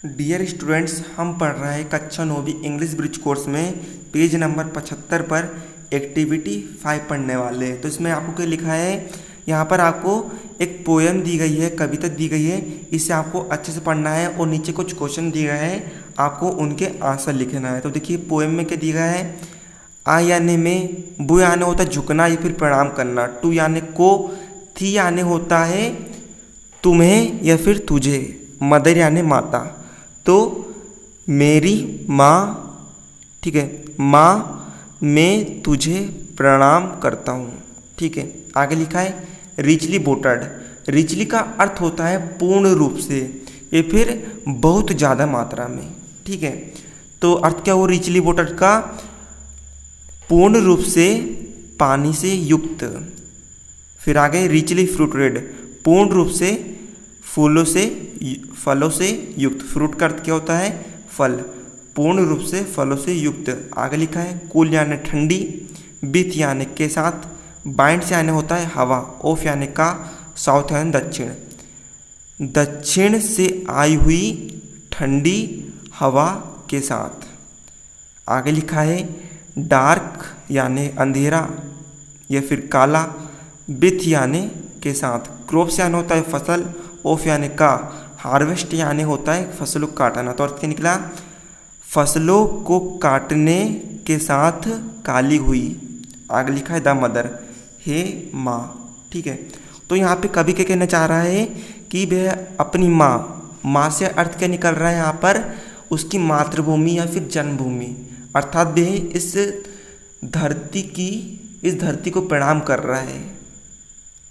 Dear students, हम पढ़ रहे हैं कक्षा 9वीं इंग्लिश ब्रिज कोर्स में पेज नंबर 75 पर एक्टिविटी 5 पढ़ने वाले हैं। तो इसमें आपको क्या लिखा है, यहाँ पर आपको एक पोएम दी गई है, कविता दी गई है। इसे आपको अच्छे से पढ़ना है और नीचे कुछ क्वेश्चन दिए गए हैं, आपको उनके आंसर लिखना है। तो देखिए पोएम में क्या दिया गया है। आ यानी में, बू यानी होता है झुकना या फिर प्रणाम करना, टू यानी को, थी यानी होता है तुम्हें या फिर तुझे, मदर यानी माता। तो मेरी माँ, ठीक है, माँ मैं तुझे प्रणाम करता हूँ, ठीक है। आगे लिखा है रिचली बोटड। रिचली का अर्थ होता है पूर्ण रूप से या फिर बहुत ज़्यादा मात्रा में, ठीक है। तो अर्थ क्या हो रिचली बोटड का, पूर्ण रूप से पानी से युक्त। फिर आगे रिचली फ्रूटेड, पूर्ण रूप से फलों से युक्त। फ्रूट का अर्थ क्या होता है फल, पूर्ण रूप से फलों से युक्त। आगे लिखा है कूल यानी ठंडी, विथ यानी के साथ, बाइंड से यानी होता है हवा, ऑफ यानी का, साउथ यानी दक्षिण। दक्षिण से आई हुई ठंडी हवा के साथ। आगे लिखा है डार्क यानी अंधेरा या फिर काला, विथ यानी के साथ, क्रॉप्स यानी होता है फसल, ऑफ यानी का, हार्वेस्ट यानी होता है फसलों को काटना। तो अर्थ क्या निकला, फसलों को काटने के साथ काली हुई। आगे लिखा है द मदर, हे माँ, ठीक है। तो यहाँ पे कवि क्या कहना चाह रहा है कि वह अपनी माँ से अर्थ क्या निकल रहा है यहाँ पर, उसकी मातृभूमि या फिर जन्मभूमि, अर्थात वह इस धरती को प्रणाम कर रहा है,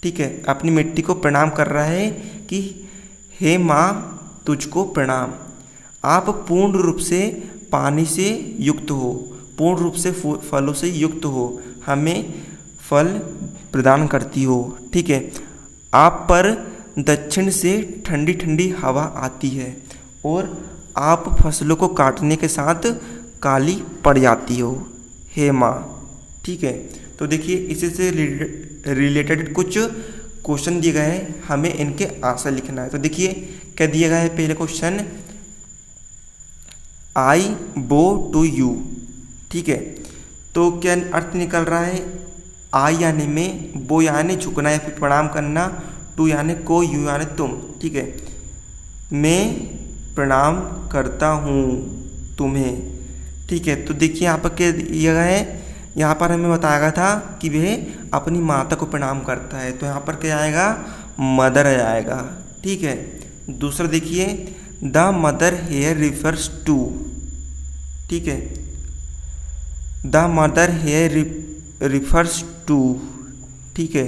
ठीक है, अपनी मिट्टी को प्रणाम कर रहा है कि हे माँ तुझको प्रणाम। आप पूर्ण रूप से पानी से युक्त हो, पूर्ण रूप से फलों से युक्त हो, हमें फल प्रदान करती हो, ठीक है। आप पर दक्षिण से ठंडी ठंडी हवा आती है और आप फसलों को काटने के साथ काली पड़ जाती हो, हे माँ, ठीक है। तो देखिए इसी से रिलेटेड कुछ क्वेश्चन दिए गए हैं, हमें इनके आंसर लिखना है। तो देखिए क्या दिया गया है, पहले क्वेश्चन आई बो टू यू, ठीक है। तो क्या अर्थ निकल रहा है, आई यानी में, बो यानी झुकना या फिर प्रणाम करना, टू यानी को, यू यानी तुम, ठीक है। मैं प्रणाम करता हूँ तुम्हें, ठीक है। तो देखिए यहाँ पर क्या दिया गया है, यहाँ पर हमें बताया गया था कि वह अपनी माता को प्रणाम करता है, तो यहाँ पर क्या आएगा मदर आएगा, ठीक है। दूसरा देखिए the mother here refers to, ठीक है, the mother here refers to, ठीक है।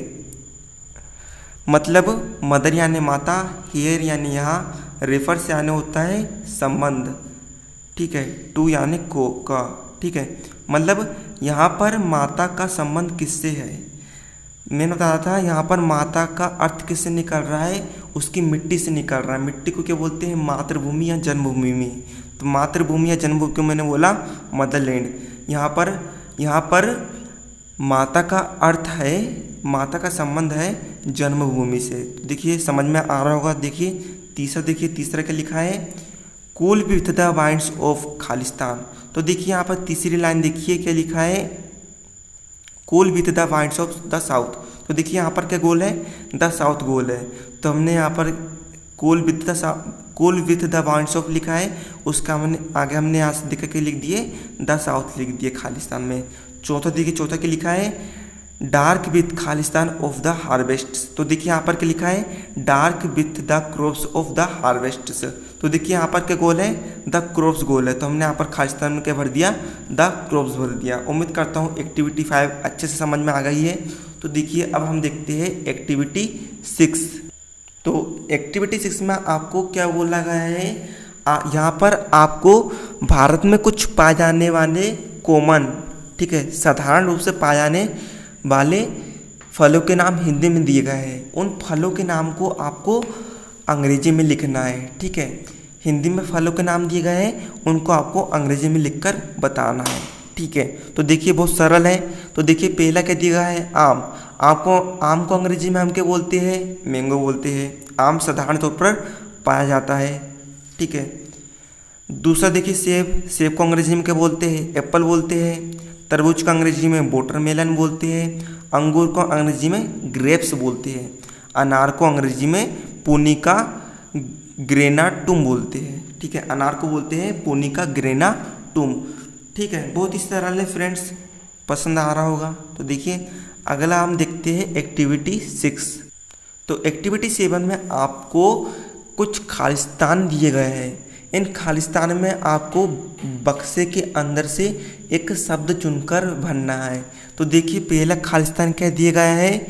मतलब मदर यानी माता, हेयर यानी यहाँ, रेफर्स यानी होता है संबंध, ठीक है, टू यानी को का, ठीक है। मतलब यहाँ पर माता का संबंध किससे है, मैंने बताया था यहाँ पर माता का अर्थ किससे निकल रहा है, उसकी मिट्टी से निकल रहा है। मिट्टी को क्या बोलते हैं, मातृभूमि या जन्मभूमि में। तो मातृभूमि या जन्मभूमि को मैंने बोला मदरलैंड। यहाँ पर माता का अर्थ है, माता का संबंध है जन्मभूमि से। देखिए समझ में आ रहा होगा। देखिए तीसरा क्या लिखा है, cool with the winds of Khalistan. तो देखिए यहाँ पर तीसरी लाइन देखिए क्या लिखा है, cool with the winds of the south. तो देखिए यहाँ पर क्या गोल है, द साउथ गोल है। तो हमने यहाँ पर cool with the winds of लिखा है, उसका आगे हमने यहाँ से देख के लिख दिए द साउथ लिख दिए खालिस्तान में। चौथा देखिए, चौथा क्या लिखा है, dark with Khalistan of the harvest. तो देखिए यहाँ पर क्या लिखा है, dark with the crops of the harvest. तो देखिए यहाँ पर क्या गोल है, द क्रॉप्स गोल है। तो हमने यहाँ पर खालिस्तान में क्या भर दिया, द क्रॉप्स भर दिया। उम्मीद करता हूँ एक्टिविटी 5 अच्छे से समझ में आ गई है। तो देखिए अब हम देखते हैं एक्टिविटी 6। तो एक्टिविटी 6 में आपको क्या बोला गया है, यहाँ पर आपको भारत में कुछ पाए जाने वाले कॉमन, ठीक है, साधारण रूप से पाए जाने वाले फलों के नाम हिंदी में दिए गए हैं। उन फलों के नाम को आपको अंग्रेजी में लिखना है, ठीक है। हिंदी में फलों के नाम दिए गए हैं, उनको आपको अंग्रेजी में लिखकर बताना है, ठीक है। तो देखिए बहुत सरल है। तो देखिए पहला क्या दिया गया है, आम। आम को अंग्रेजी में हम क्या बोलते हैं, मैंगो बोलते हैं। आम साधारण तौर पर पाया जाता है, ठीक है। दूसरा देखिए सेब, सेब को अंग्रेजी में क्या बोलते हैं? एप्पल बोलते हैं। तरबूज को अंग्रेजी में वाटरमेलन बोलते हैं। अंगूर को अंग्रेजी में ग्रेप्स बोलते हैं। अनार को अंग्रेजी में पुनिका ग्रेनाटुम बोलते हैं। ठीक है, अनार को बोलते हैं पुनिका ग्रेनाटुम। ठीक है, बहुत ही सरल है फ्रेंड्स, पसंद आ रहा होगा। तो देखिए अगला हम देखते हैं एक्टिविटी 6। तो एक्टिविटी 7 में आपको कुछ खालिस्तान दिए गए हैं। इन खालिस्तान में आपको बक्से के अंदर से एक शब्द चुनकर भरना है। तो देखिए पहला खालिस्तान क्या दिया गया है?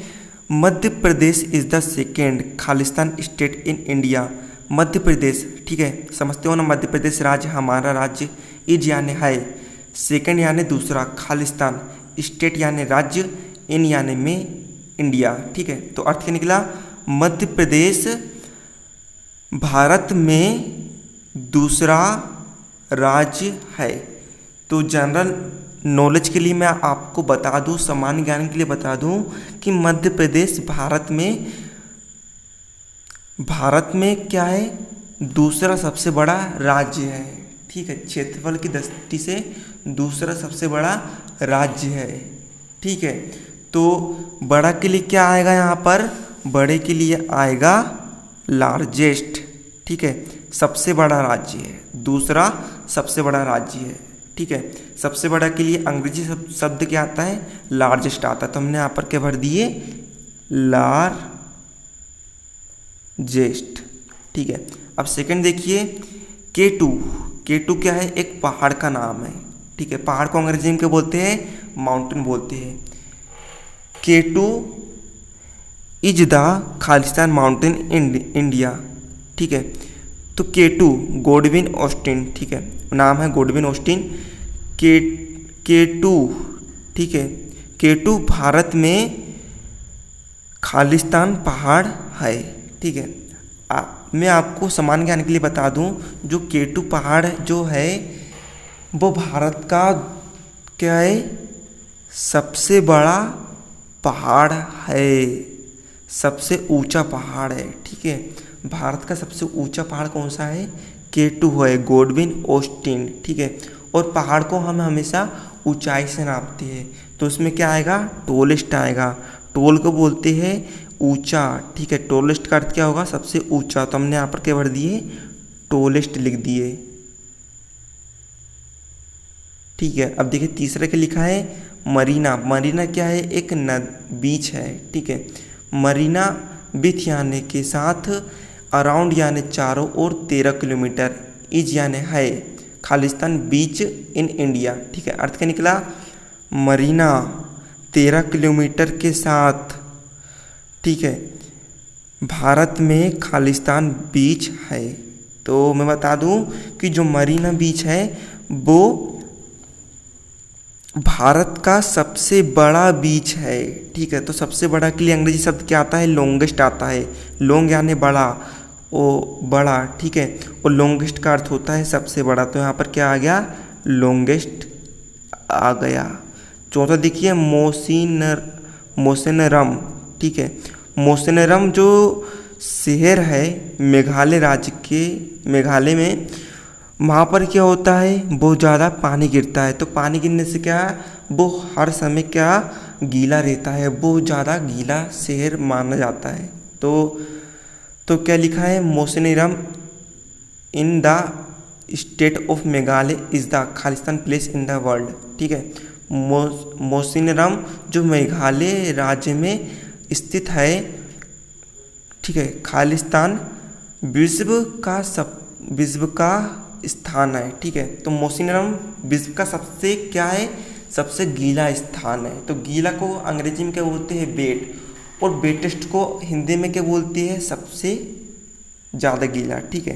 Madhya Pradesh is the second Khalistan state in India. Madhya Pradesh, ठीक है, समझते हो ना, मध्य प्रदेश राज्य हमारा राज्य। इज यानी है, सेकेंड यानी दूसरा, खालिस्तान, स्टेट यानी राज्य, इन यानी में, इंडिया। ठीक है, तो अर्थ क्या निकला? मध्य प्रदेश भारत में दूसरा राज्य है। तो जनरल नॉलेज के लिए मैं आपको बता दूं, सामान्य ज्ञान के लिए बता दूं कि मध्य प्रदेश भारत में क्या है? दूसरा सबसे बड़ा राज्य है। ठीक है, क्षेत्रफल की दृष्टि से दूसरा सबसे बड़ा राज्य है। ठीक है, तो बड़ा के लिए क्या आएगा यहाँ पर? बड़े के लिए आएगा लार्जेस्ट। ठीक है, सबसे बड़ा राज्य है, दूसरा सबसे बड़ा राज्य है। ठीक है, सबसे बड़ा के लिए अंग्रेजी शब्द क्या आता है? लार्जेस्ट आता है। तो हमने यहाँ पर क्या भर दिए? लार्जेस्ट। ठीक है, अब सेकंड देखिए K2। K2 क्या है? एक पहाड़ का नाम है। ठीक है, पहाड़ को अंग्रेजी में क्या बोलते हैं? माउंटेन बोलते हैं। K2 is the Khalistan mountain in India. ठीक है, तो K2 गॉडविन ऑस्टिन, ठीक है, नाम है गॉडविन ऑस्टिन। K2, ठीक है, K2 भारत में खालिस्तान पहाड़ है। ठीक है, मैं आपको सामान्य ज्ञान के लिए बता दूं, जो K2 पहाड़ जो है वो भारत का क्या है? सबसे बड़ा पहाड़ है, सबसे ऊंचा पहाड़ है। ठीक है, भारत का सबसे ऊंचा पहाड़ कौन सा है? K2 है, गॉडविन ऑस्टिन। ठीक है, और पहाड़ को हम हमेशा ऊंचाई से नापते हैं, तो उसमें क्या आएगा? टोलेस्ट आएगा। टोल को बोलते हैं ऊंचा। ठीक है, टोलेस्ट का अर्थ क्या होगा? सबसे ऊंचा। तो हमने यहाँ पर क्या भर दिए? टोलेस्ट लिख दिए। ठीक है, अब देखिए तीसरा क्या लिखा है? मरीना। मरीना क्या है? एक बीच है। ठीक है, मरीना विथ यानी के साथ, अराउंड यानी चारों ओर 13 किलोमीटर, इज यानी है, खालिस्तान बीच इन इंडिया। ठीक है, अर्थ क्या निकला? मरीना 13 किलोमीटर के साथ, ठीक है, भारत में खालिस्तान बीच है। तो मैं बता दूं कि जो मरीना बीच है वो भारत का सबसे बड़ा बीच है। ठीक है, तो सबसे बड़ा के लिए अंग्रेजी शब्द क्या आता है? लॉन्गेस्ट आता है। लॉन्ग यानी बड़ा, ओ बड़ा। ठीक है, और लॉन्गेस्ट का अर्थ होता है सबसे बड़ा। तो यहाँ पर क्या आ गया? लॉन्गेस्ट आ गया। चौथा देखिए मौसिनराम। ठीक है, मौसिनराम जो शहर है मेघालय राज्य के, मेघालय में, वहाँ पर क्या होता है? बहुत ज़्यादा पानी गिरता है। तो पानी गिरने से क्या, वो हर समय क्या गीला रहता है, बहुत ज़्यादा गीला शहर माना जाता है। तो क्या लिखा है? Mawsynram in the state of Meghalaya is the Khalistan place in the world. ठीक है, मौसिनराम जो मेघालय राज्य में स्थित है, ठीक है, खालिस्तान विश्व का स्थान है। ठीक है, तो मौसिनराम विश्व का सबसे क्या है? सबसे गीला स्थान है। तो गीला को अंग्रेजी में क्या बोलते हैं? वेट, और वेटेस्ट को हिंदी में क्या बोलते हैं? सबसे ज़्यादा गीला। ठीक है,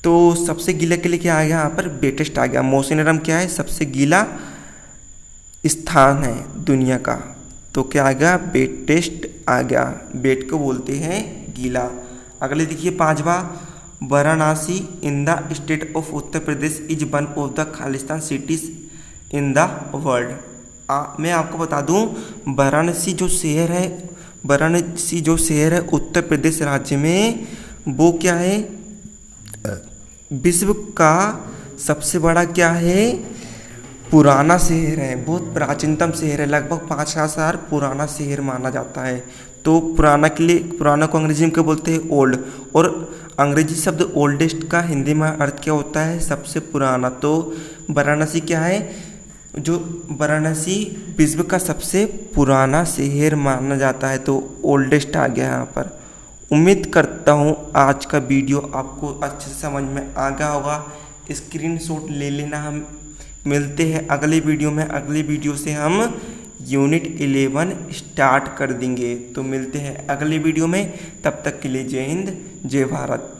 तो सबसे गीला के लिए क्या आ गया यहाँ पर? वेटेस्ट आ गया। मौसिनराम क्या है? सबसे गीला स्थान है दुनिया का। तो क्या आ गया? वेटेस्ट आ गया। वेट को बोलते हैं गीला। अगले देखिए पांचवा, Varanasi in the state of Uttar Pradesh is one of the Khalistan cities in the world. मैं आपको बता दूं, वाराणसी जो शहर है उत्तर प्रदेश राज्य में, वो क्या है? विश्व का सबसे बड़ा क्या है, पुराना शहर है, बहुत प्राचीनतम शहर है, लगभग 5,000 पुराना शहर माना जाता है। तो पुराना के लिए, पुराना को अंग्रेजी में क्या बोलते हैं, ओल्ड। और अंग्रेजी शब्द ओल्डेस्ट का हिंदी में अर्थ क्या होता है, सबसे पुराना। तो वाराणसी क्या है, जो वाराणसी विश्व का सबसे पुराना शहर माना जाता है, तो ओल्डेस्ट आ गया यहाँ पर। उम्मीद करता हूँ आज का वीडियो आपको अच्छे से समझ में आ गया होगा। स्क्रीनशॉट ले लेना। हम मिलते हैं अगले वीडियो में। अगले वीडियो से हम यूनिट 11 स्टार्ट कर देंगे। तो मिलते हैं अगले वीडियो में, तब तक के लिए जय हिंद जय भारत।